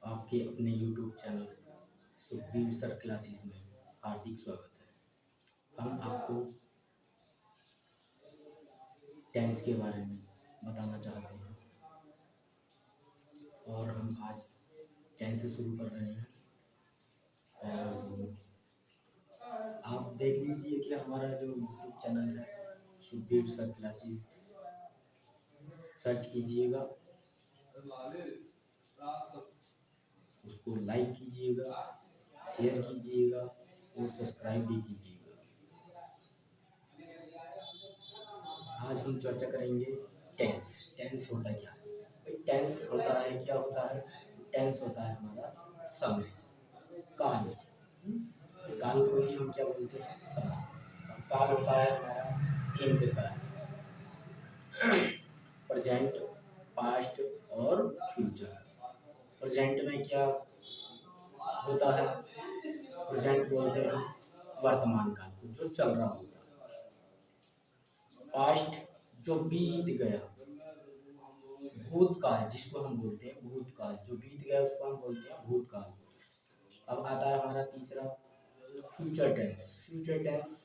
आपके अपने YouTube channel Sukhbir sir classes में हार्दिक स्वागत है। हम आपको टेंस के बारे में बताना चाहते हैं और हम आज टेंस से शुरू कर रहे हैं। और आप देख लीजिए कि हमारा जो YouTube चैनल है सुखबीर सर क्लासेस, सर्च कीजिएगा, उसको लाइक कीजिएगा, शेयर कीजिएगा और सब्सक्राइब भी कीजिएगा। आज हम चर्चा करेंगे टेंस। टेंस होता क्या है? टेंस होता है क्या होता है? टेंस होता है हमारा समय, काल। काल को ही हम क्या बोलते हैं? समय। और काल होता है हमारा 3 प्रकार: प्रेजेंट, पास्ट और फ्यूचर। प्रेजेंट में क्या होता है? प्रेजेंट बोलते हैं वर्तमान काल को, जो चल रहा होता है। पास्ट जो बीत गया, भूतकाल जिसको हम बोलते हैं भूतकाल, जो बीत गया उसको हम बोलते हैं भूतकाल। अब आता है हमारा तीसरा फ्यूचर टेंस। फ्यूचर टेंस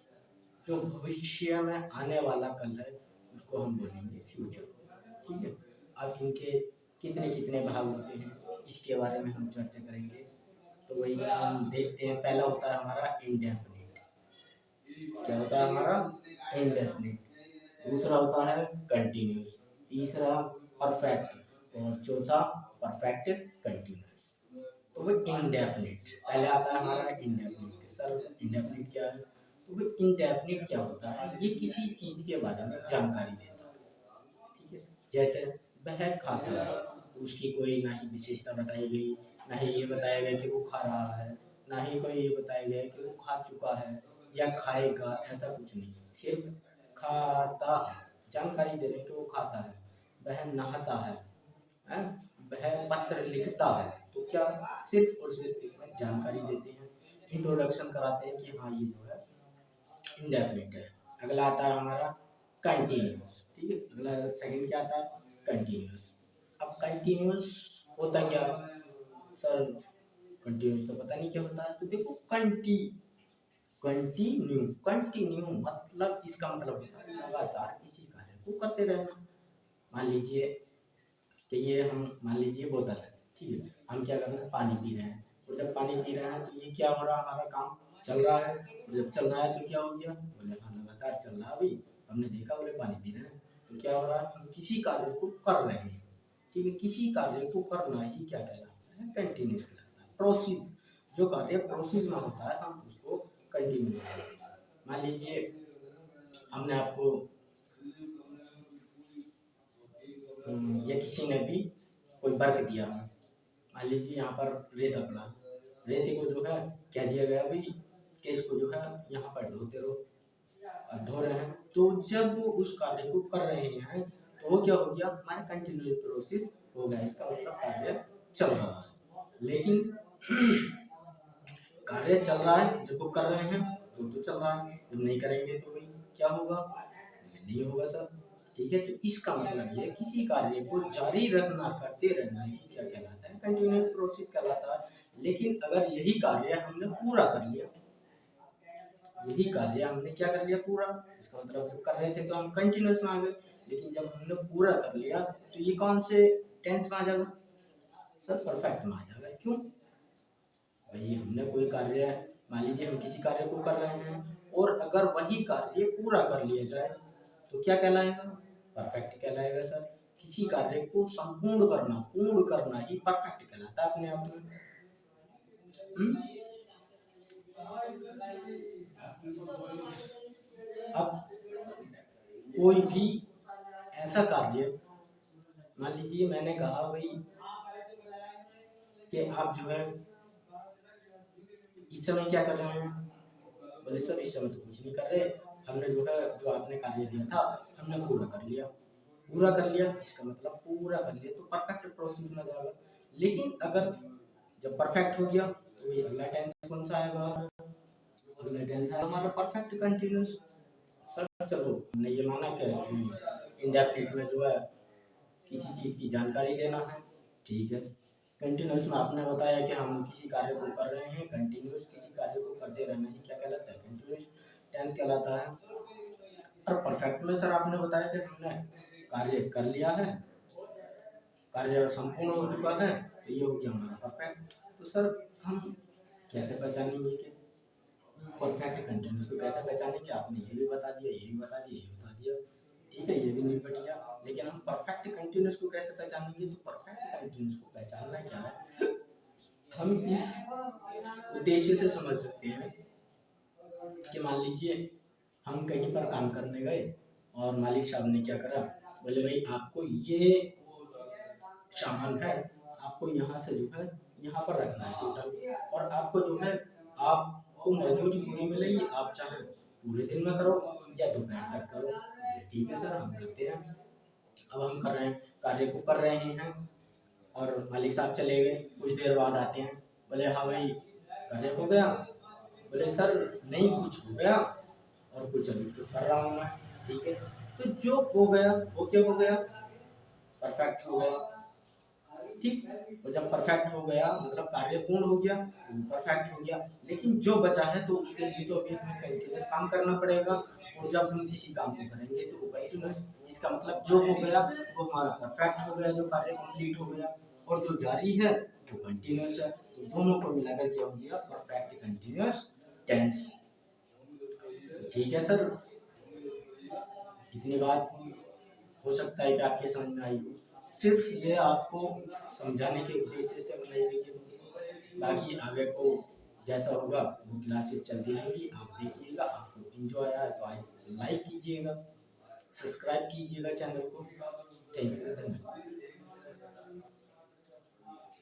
जो भविष्य में आने वाला कल है उसको हम बोलेंगे फ्यूचर। ठीक है। अब इनके कितने कितने भाग होते हैं इसके बारे में हम चर्चा करेंगे। तो वही हम देखते हैं। पहला होता है हमारा इंडेफिनिट। क्या होता है हमारा? इंडेफिनिट। दूसरा होता है कंटिन्यूस, तीसरा परफेक्ट और चौथा परफेक्ट कंटिन्यूस। तो वो इंडेफिनिट पहले आता है हमारा इंडेफिनिट। सर इंडेफिनिट क्या है? तो वो इंडेफिनिट क्या होता है? ये किसी चीज के बारे में जानकारी देता है। ठीक है। जैसे वह खाता है तो उसकी कोई ना ही विशेषता बताई गई, ना ही ये बताया गया कि वो खा रहा है, ना ही कोई ये बताया गया कि वो खा चुका है या खाएगा, ऐसा कुछ नहीं। सिर्फ खाता है, जानकारी दे रहे हैं कि वो खाता है। वह नहाता है, हैं? वह पत्र लिखता है। तो क्या सिर्फ और सिर्फ इसमें जानकारी देते हैं, इंट्रोडक्शन कराते हैं कि हाँ ये जो है इंडेफिनिट है। अगला आता है हमारा कंटिन्यूस। ठीक है। अगला सेकंड क्या आता है? कंटिन्यूस। अब कंटिन्यूस होता क्या है? सर कंटिन्यूस तो पता नहीं क्या होता है। तो देखो कंटिन्यू मतलब इसका मतलब होता है लगातार किसी कार्य को करते रहना। मान लीजिए कि ये हम मान लीजिए बोतल है। ठीक है। हम क्या कर रहे हैं? पानी पी रहे हैं। और जब पानी पी रहे हैं तो ये क्या हो रहा है? हमारा काम चल रहा है। और जब चल रहा है तो क्या हो गया? बोले हाँ लगातार चल रहा है। भाई हमने देखा बोले पानी पी रहे हैं तो क्या हो रहा है? हम किसी कार्य को कर रहे हैं। ठीक है। किसी कार्य को करना ही क्या कहलाता है? कंटिन्यूस कहलाता है। प्रोसेस, जो कार्य प्रोसेस में होता है हम उसको कंटिन्यू कहते हैं। मान लीजिए हमने आपको या किसी ने भी कोई वर्क दिया है। मान लीजिए यहाँ पर रेत पड़ा, रेत को जो है कह दिया गया भाई कि इसको जो है यहाँ पर ढोते रहो। अब ढो रहे हैं तो जब वो उस कार्य को कर रहे हैं तो वो क्या हो गया? हमारा कंटिन्यूस प्रोसेस हो गया। इसका मतलब कार्य चल रहा है। लेकिन कार्य चल रहा है, जब वो कर रहे हैं तो चल रहा है, जब नहीं करेंगे तो भाई क्या होगा? नहीं होगा सर। ठीक है। तो इसका मतलब ये किसी कार्य को जारी रखना, करते रहना ही क्या कहलाता है? कंटिन्यूस प्रोसेस कहलाता है। लेकिन अगर यही कार्य हमने पूरा कर लिया, यही कार्य हमने क्या कर लिया? पूरा। इसका मतलब जब कर रहे थे तो हम कंटिन्यूस में आ गए, लेकिन जब हमने पूरा कर लिया तो ये कौन से टेंस में आ जाएगा? सर परफेक्ट में आ जाएगा। क्यों? भाई हमने कोई कार्य, मान लीजिए हम किसी कार्य को कर रहे हैं और अगर वही कार्य पूरा कर लिया जाए तो क्या कहलाएगा? परफेक्ट कहलाएगा। सर किसी कार्य को संपूर्ण करना, पूर्ण करना ही परफेक्ट कहलाता है अपने आप में। अब कोई भी ऐसा कार्य, मान लीजिए मैंने कहा भाई कि आप जो है इस समय क्या कर रहे हैं? बोले सर इस समय तो कुछ नहीं कर रहे, हमने जो है जो आपने कार्य दिया था हमने पूरा कर लिया। पूरा कर लिया इसका मतलब पूरा कर लिया तो परफेक्ट प्रोसेस में जाएगा। लेकिन अगर जब परफेक्ट हो गया तो ये अगला टेंस कौन सा आएगा? अगला टेंस है हमारा परफेक्ट कंटिन्यूस। सर चलो हमने ये माना कि इंडेफिनिट में जो है किसी चीज की जानकारी देना है। ठीक है। कंटिन्यूस में आपने बताया कि हम किसी कार्य को कर रहे हैं, कंटिन्यूस किसी कार्य को करते रहना ही क्या कहलाता है, कंटिन्यूस टेंस कहलाता है। और परफेक्ट में सर आपने बताया कि हमने कार्य कर लिया है, कार्य संपूर्ण हो चुका है, तो ये हो गया हमारा परफेक्ट। तो सर हम कैसे पहचानेंगे कि परफेक्ट कंटिन्यूस को कैसे पहचानेंगे, आपने ये भी बता दिया, ये भी बता दिया, ये बता दिया, ठीक है, ये भी नहीं बढ़ गया, लेकिन हम परफेक्ट कंटिन्यूस को कैसे पहचानेंगे। तो परफेक्ट कंटिन्यूस को पहचानना क्या है, हम इस उद्देश्य से समझ सकते हैं कि मान लीजिए हम कहीं पर काम करने गए और मालिक साहब ने क्या करा, बोले भाई आपको ये सामान है, आपको यहाँ से जो है यहाँ पर रखना है टोटल, और आपको जो है आपको मजदूरी पूरी मिलेगी, आप चाहे पूरे दिन में करो या दोपहर तक करो। ठीक है सर, हम करते हैं। अब हम कर रहे हैं, कार्य को कर रहे हैं, और मालिक साहब चले गए, कुछ देर बाद आते हैं, बोले हाँ भाई कार्य हो गया, बोले सर नहीं कुछ हो गया और कुछ अभी तो कर रहा हूँ मैं। ठीक है, तो जो हो गया वो क्या हो गया, परफेक्ट हो गया। ठीक, तो जब परफेक्ट हो गया मतलब कार्य पूर्ण हो गया, परफेक्ट हो गया, लेकिन जो बचा है तो उसके लिए तो अभी हमें कंटिन्यूस काम करना पड़ेगा। और जब हम किसी काम को करेंगे तो वो कंटिन्यूस, इसका मतलब जो हो गया वो हमारा परफेक्ट हो गया, जो कार्य कंप्लीट हो गया, और जो जारी है वो कंटिन्यूस है। तो दोनों को मिलाकर क्या हो गया, परफेक्ट कंटिन्यूस टेंस। ठीक है सर, इतनी बात हो सकता है कि आपके समझ में आई हो, सिर्फ ये आपको समझाने के उद्देश्य से बनाई गई है। बाकी आगे को जैसा होगा वो क्लासेस चलती रहेंगी, आप देखिएगा, आपको इंजॉय आया तो लाइक कीजिएगा, सब्सक्राइब कीजिएगा चैनल को। थैंक यू, धन्यवाद।